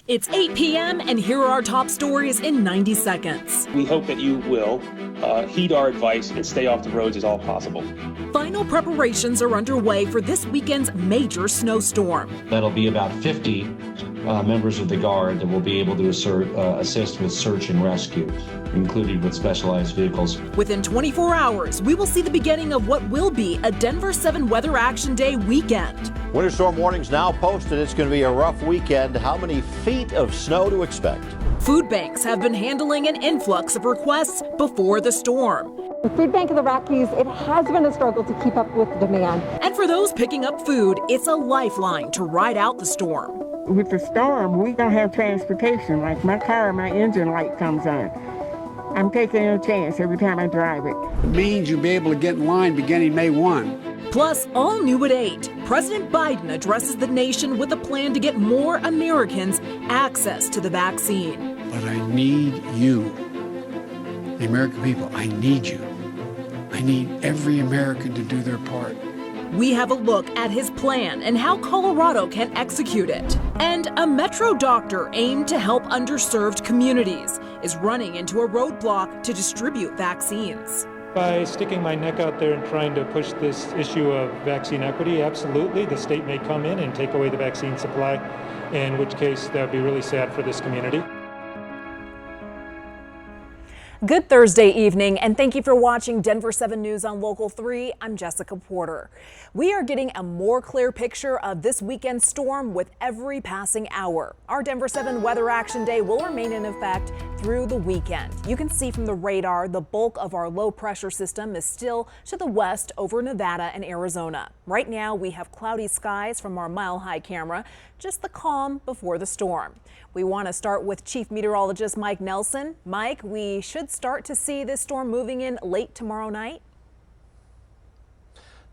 It's 8 p.m. and here are our top stories in 90 seconds. We hope that you will heed our advice and stay off the roads as all possible. Final preparations are underway for this weekend's major snowstorm. That'll be about 50 members of the Guard that will be able to assist with search and rescue, included with specialized vehicles. Within 24 hours, we will see the beginning of what will be a Denver 7 Weather Action Day weekend. Winter storm warnings now posted. It's going to be a rough weekend. How many feet of snow to expect? Food banks have been handling an influx of requests before the storm. The Food Bank of the Rockies, it has been a struggle to keep up with demand. And for those picking up food, it's a lifeline to ride out the storm. With the storm, we don't have transportation. Like my car, my engine light comes on. I'm taking a chance every time I drive it. It means you'll be able to get in line beginning May 1. Plus, all new at 8, President Biden addresses the nation with a plan to get more Americans access to the vaccine. But I need you, the American people. I need you. I need every American to do their part. We have a look at his plan and how Colorado can execute it. And a Metro doctor aimed to help underserved communities is running into a roadblock to distribute vaccines. By sticking my neck out there and trying to push this issue of vaccine equity, absolutely, the state may come in and take away the vaccine supply, in which case that would be really sad for this community. Good Thursday evening, and thank you for watching Denver 7 News on Local 3. I'm Jessica Porter. We are getting a more clear picture of this weekend's storm with every passing hour. Our Denver 7 Weather Action Day will remain in effect through the weekend. You can see from the radar the bulk of our low pressure system is still to the west over Nevada and Arizona. Right now we have cloudy skies from our Mile High camera, just the calm before the storm. We want to start with Chief Meteorologist Mike Nelson. Mike, we should start to see this storm moving in late tomorrow night.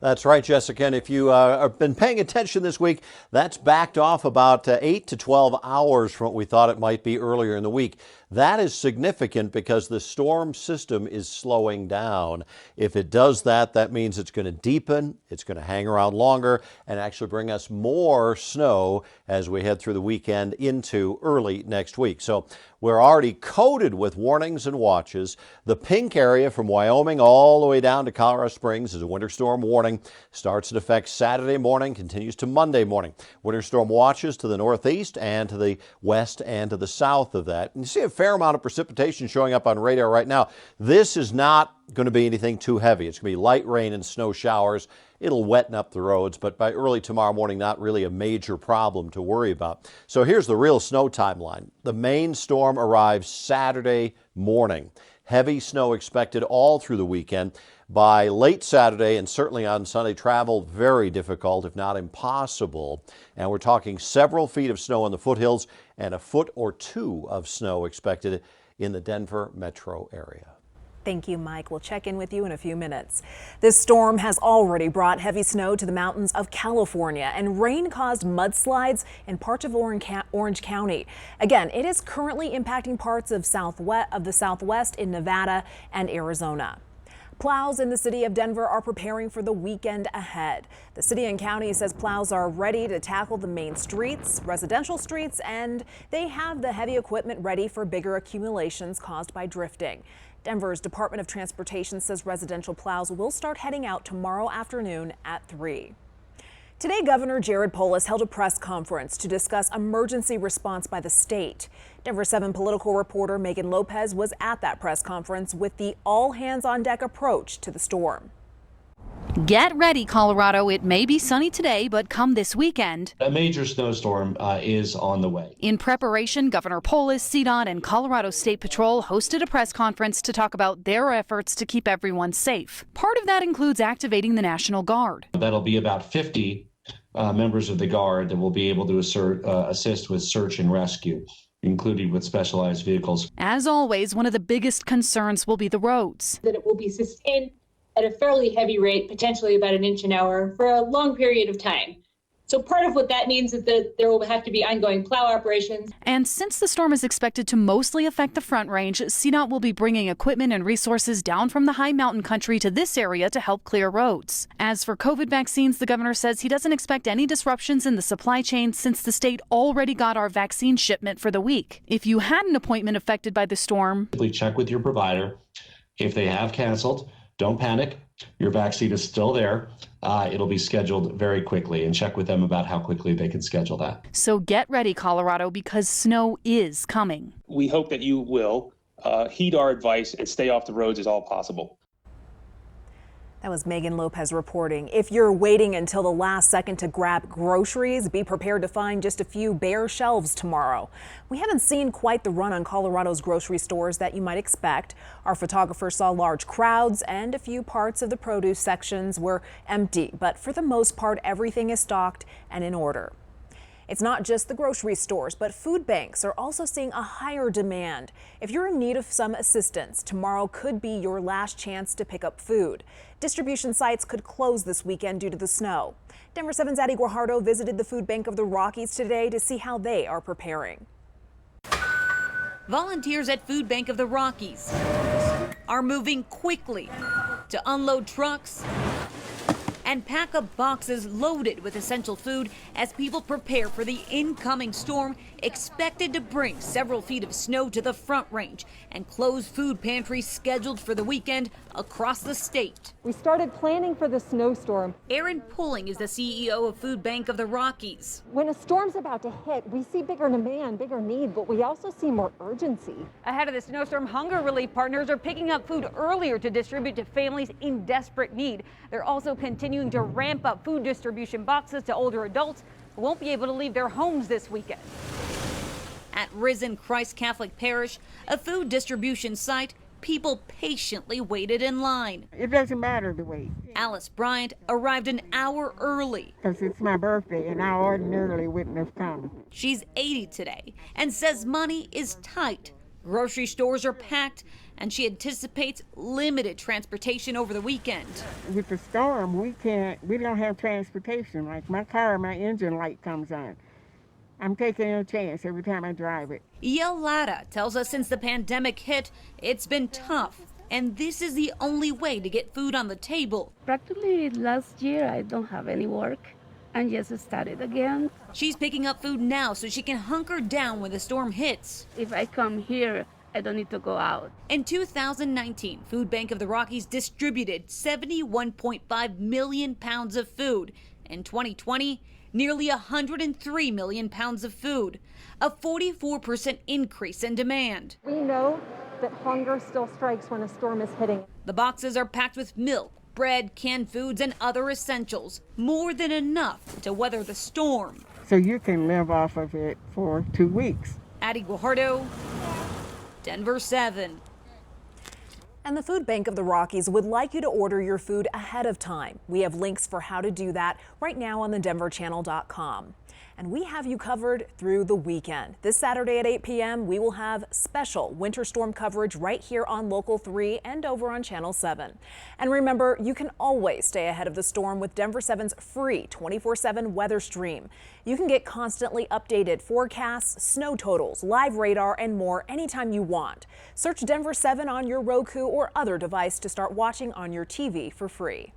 That's right, Jessica. And if you have been paying attention this week, that's backed off about 8 to 12 hours from what we thought it might be earlier in the week. That is significant because the storm system is slowing down. If it does that, that means it's going to deepen, it's going to hang around longer, and actually bring us more snow as we head through the weekend into early next week. So we're already coated with warnings and watches. The pink area from Wyoming all the way down to Colorado Springs is a winter storm warning. Starts in effect Saturday morning, continues to Monday morning. Winter storm watches to the northeast and to the west and to the south of that. And you see a fair amount of precipitation showing up on radar right now. This is not going to be anything too heavy. It's going to be light rain and snow showers. It'll wetten up the roads, but by early tomorrow morning, not really a major problem to worry about. So here's the real snow timeline. The main storm arrives Saturday morning. Heavy snow expected all through the weekend. By late Saturday and certainly on Sunday, travel very difficult, if not impossible. And we're talking several feet of snow in the foothills and a foot or two of snow expected in the Denver metro area. Thank you, Mike. We'll check in with you in a few minutes. This storm has already brought heavy snow to the mountains of California, and rain caused mudslides in parts of Orange County. Again, it is currently impacting parts of the Southwest in Nevada and Arizona. Plows in the city of Denver are preparing for the weekend ahead. The city and county says plows are ready to tackle the main streets, residential streets, and they have the heavy equipment ready for bigger accumulations caused by drifting. Denver's Department of Transportation says residential plows will start heading out tomorrow afternoon at 3. Today, Governor Jared Polis held a press conference to discuss emergency response by the state. Denver 7 political reporter Megan Lopez was at that press conference with the all-hands-on-deck approach to the storm. Get ready, Colorado. It may be sunny today, but come this weekend, A major snowstorm is on the way. in preparation, Governor Polis, CDOT, and Colorado State Patrol hosted a press conference to talk about their efforts to keep everyone safe. Part of that includes activating the National Guard. That'll be about 50 members of the Guard that will be able to assist with search and rescue, included with specialized vehicles. As always, one of the biggest concerns will be the roads. That it will be sustained at a fairly heavy rate, potentially about an inch an hour, for a long period of time. So part of what that means is that there will have to be ongoing plow operations. And since the storm is expected to mostly affect the Front Range, CDOT will be bringing equipment and resources down from the high mountain country to this area to help clear roads. As for COVID vaccines, the governor says he doesn't expect any disruptions in the supply chain since the state already got our vaccine shipment for the week. If you had an appointment affected by the storm, Simply check with your provider. If they have canceled, don't panic. Your vaccine is still there. It'll be scheduled very quickly, and check with them about how quickly they can schedule that. So get ready, Colorado, because snow is coming. We hope that you will heed our advice and stay off the roads as all possible. That was Megan Lopez reporting. If you're waiting until the last second to grab groceries, be prepared to find just a few bare shelves tomorrow. We haven't seen quite the run on Colorado's grocery stores that you might expect. Our photographer saw large crowds and a few parts of the produce sections were empty, but for the most part, everything is stocked and in order. It's not just the grocery stores, but food banks are also seeing a higher demand. If you're in need of some assistance, tomorrow could be your last chance to pick up food. Distribution sites could close this weekend due to the snow. Denver 7's Addie Guajardo visited the Food Bank of the Rockies today to see how they are preparing. Volunteers at Food Bank of the Rockies are moving quickly to unload trucks and pack up boxes loaded with essential food as people prepare for the incoming storm expected to bring several feet of snow to the Front Range and close food pantries scheduled for the weekend across the state. We started planning for the snowstorm. Aaron Pulling is the CEO of Food Bank of the Rockies. When a storm's about to hit, we see bigger demand, bigger need, but we also see more urgency. Ahead of the snowstorm, hunger relief partners are picking up food earlier to distribute to families in desperate need. They're also continuing to ramp up food distribution boxes to older adults who won't be able to leave their homes this weekend. At Risen Christ Catholic Parish, a food distribution site, people patiently waited in line. It doesn't matter the wait. Alice Bryant arrived an hour early. Because it's my birthday and I ordinarily wouldn't have come. She's 80 today and says money is tight. Grocery stores are packed and she anticipates limited transportation over the weekend. With the storm, we don't have transportation. Like my car, my engine light comes on. I'm taking a chance every time I drive it. Yael Lara tells us since the pandemic hit, it's been tough. And this is the only way to get food on the table. Practically last year, I don't have any work and just started again. She's picking up food now so she can hunker down when the storm hits. If I come here, I don't need to go out. In 2019, Food Bank of the Rockies distributed 71.5 million pounds of food. In 2020, nearly 103 million pounds of food, a 44% increase in demand. We know that hunger still strikes when a storm is hitting. The boxes are packed with milk, bread, canned foods, and other essentials, more than enough to weather the storm. So you can live off of it for 2 weeks. Addie Guajardo, Denver 7. And the Food Bank of the Rockies would like you to order your food ahead of time. We have links for how to do that right now on thedenverchannel.com. And we have you covered through the weekend. This Saturday at 8 p.m., we will have special winter storm coverage right here on Local 3 and over on Channel 7. And remember, you can always stay ahead of the storm with Denver 7's free 24/7 weather stream. You can get constantly updated forecasts, snow totals, live radar, and more anytime you want. Search Denver 7 on your Roku or other device to start watching on your TV for free.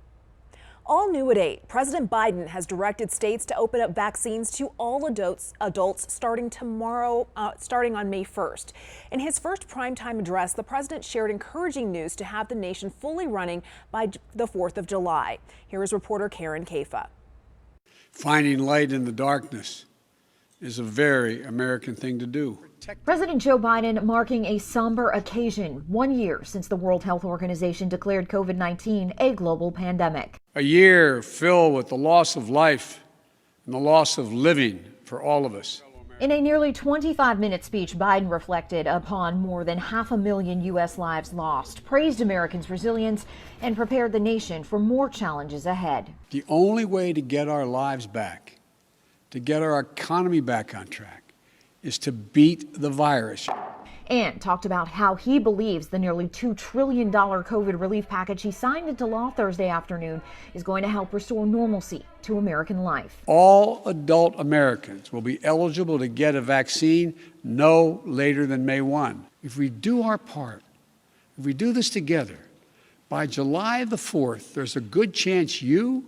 All new at 8, President Biden has directed states to open up vaccines to all adults starting tomorrow, starting on May 1st. In his first primetime address, the president shared encouraging news to have the nation fully running by the 4th of July. Here is reporter Karen Kafa. Finding light in the darkness is a very American thing to do. President Joe Biden marking a somber occasion, 1 year since the World Health Organization declared COVID-19 a global pandemic. A year filled with the loss of life and the loss of living for all of us. In a nearly 25-minute speech, Biden reflected upon more than 500,000 U.S. lives lost, praised Americans' resilience, and prepared the nation for more challenges ahead. The only way to get our lives back, to get our economy back on track, is to beat the virus. and talked about how he believes the nearly $2 trillion COVID relief package he signed into law Thursday afternoon is going to help restore normalcy to American life. All adult Americans will be eligible to get a vaccine no later than May 1. If we do our part, if we do this together, by July the 4th, there's a good chance you,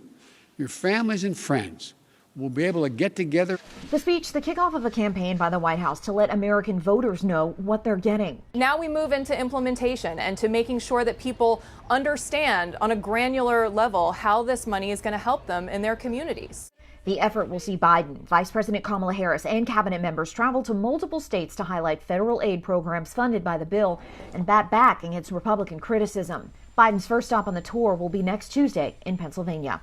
your families and friends will be able to get together. The speech, the kickoff of a campaign by the White House to let American voters know what they're getting. Now we move into implementation and to making sure that people understand on a granular level how this money is going to help them in their communities. The effort will see Biden, Vice President Kamala Harris, and cabinet members travel to multiple states to highlight federal aid programs funded by the bill and bat back against Republican criticism. Biden's first stop on the tour will be next Tuesday in Pennsylvania.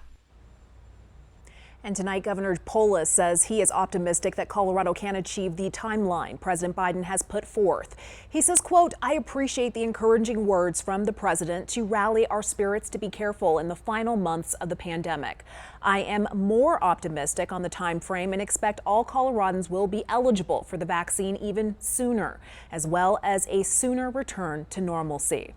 And tonight, Governor Polis says he is optimistic that Colorado can achieve the timeline President Biden has put forth. He says, quote, "I appreciate the encouraging words from the president to rally our spirits to be careful in the final months of the pandemic. I am more optimistic on the time frame and expect all Coloradans will be eligible for the vaccine even sooner, as well as a sooner return to normalcy."